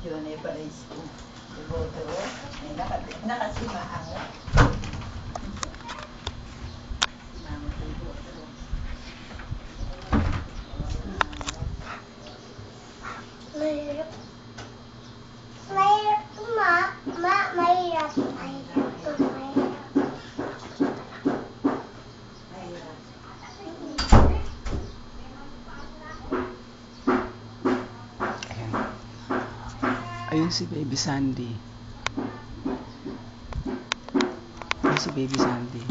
Yun ay pares ko. Iboto. Nakasimaang. Mama ko iboto. Mahirap. Mahirap to, ma. Mahirap. Mahirap to, mahirap. Mahirap. Ayan. Ayun si Baby Sandy. Ayun si Baby Sandy.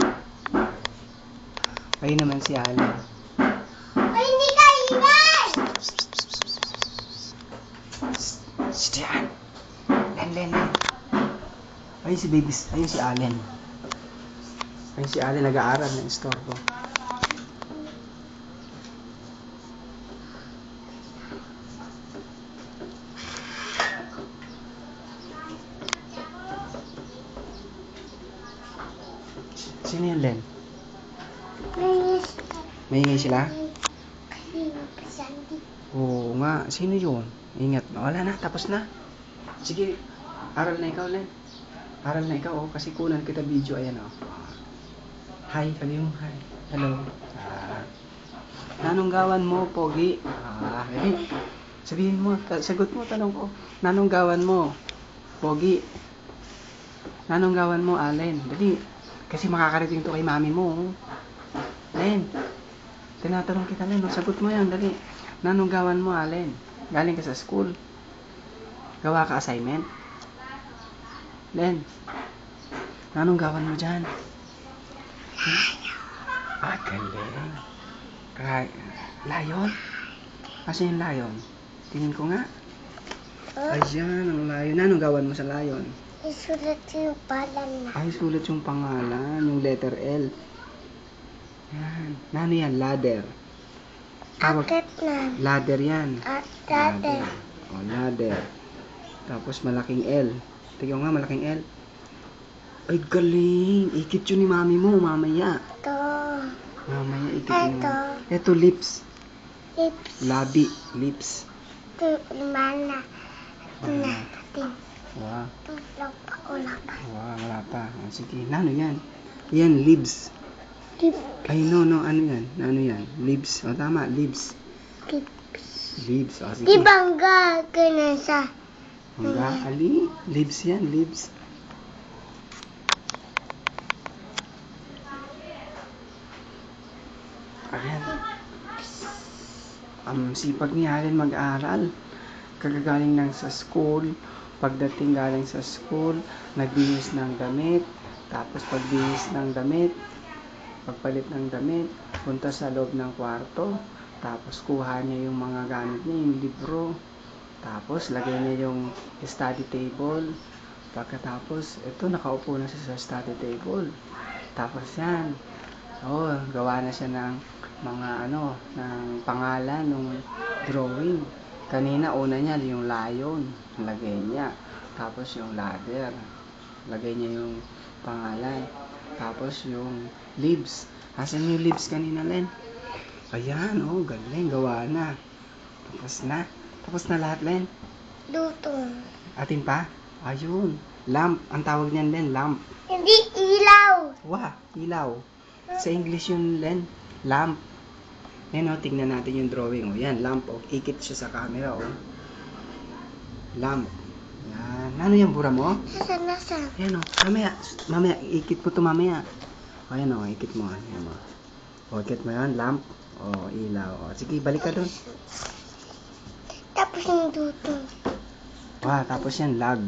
Ayun naman si Alan. Ay, hindi ka ingay! Diyan. Len. Ayun si Baby, ayun si Allen. Ayun si Allen nag-aaral ng istorbo. Sino yun, Len? Maingay sila? Oo nga, sino yun? Ingat, wala na, tapos na. Sige, aral na ikaw, Len. Aral na ikaw, oh, kasi kunan kita video, ayan, oh. Hi, sabi mo, hi. Hello. Nanong gawan mo, Pogi? Sabihin mo, sagot mo, tanong ko. Nanong gawan mo, Pogi? Nanong gawan mo, Allen? Dali, kasi makakarating to kay mami mo, oh. Len, tinatanong kita, Len, oh, sagot mo yan, dali. Nanong gawan mo, Allen? Galing ka sa school? Gawa ka assignment? Len, nanong gawan mo dyan? Galing. Layon? Asa yung layon? Tingin ko nga. Ayan, ang layon. Nanong gawan mo sa layon? Isulat yung pangalan na. Ay, sulat yung pangalan, yung letter L. Yan. Nano yan? Ladder. Akit na. Ladder yan. Ladder. O, ladder. Tapos malaking L. Tingnan nga, malaking L. Ay, galing. Ikit yun ni mami mo, mamaya. Ito. Mamaya, ikit yun. Ito. Ito, lips. Lips. Labi, lips. Ito, mana. Ito Wala. na. Ito. Wow. Ito, wala pa. Wow, wala pa. Sige, nano yan? Yan, lips. Lips. Ay, no, ano yan? Ano yan? Lips. O, tama, lips. Lips. Lips. O, sige. Di bangga ka na sa. Hangga, ali. Lips yan, lips. Ayan. Sipag ni Allen mag-aral. Kagagaling lang sa school. Pagdating galing sa school, nagbihis ng damit. Tapos pagbihis ng damit, pagpalit ng damit, punta sa loob ng kwarto. Tapos kuha niya yung mga gamit niya, yung libro. Tapos lagay niya yung study table. Pagkatapos, ito nakaupo na siya sa study table. Tapos yan. Gawa na siya ng mga ng pangalan ng drawing. Kanina una niya yung lion, lagay niya. Tapos yung ladder, lagay niya yung pangalan. Tapos yung leaves. Asan yung leaves kanina, Len? Ayan, galing, gawa na. Tapos na lahat, Len. Luto. Atin pa? Ayun, lamp. Ang tawag niyan, Len, lamp. Hindi ilaw. Wah, ilaw. Sa English yun, Len, lamp. Yan, tingnan natin yung drawing. Yan, lamp. Ikit siya sa camera, Lamp. Yan. Ano yung bura mo? Nasa. Yan, mamaya, ikit mo to mamaya. Ayan, ikit mo. Ayan, ikit mo yan, lamp. Ilaw. Sige, balik ka dun. Tapos yung luto. Tapos yan, lag.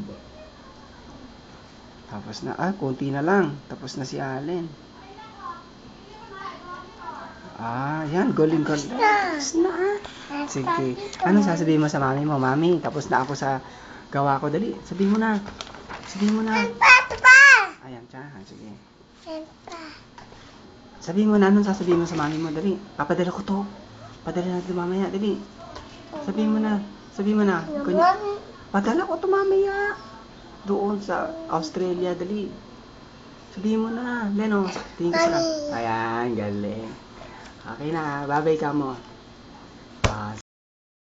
Tapos na, konti na lang. Tapos na si Allen. Yan, galing. Tapos na. Sige. Anong sasabihin mo sa mami mo? Mami, tapos na ako sa gawa ko. Dali, sabihin mo na. Ito pa. Ayan, sige. Ito. Sabihin mo na, anong sasabihin mo sa mami mo? Dali, papadala ko to. Padala natin mamaya, dali. Sabihin mo na. Padala ko to mamaya. Doon sa Australia, dali. Sabihin mo na, Leno. Tingin ka sa. Ayan, galing. Okay na, babay ka mo.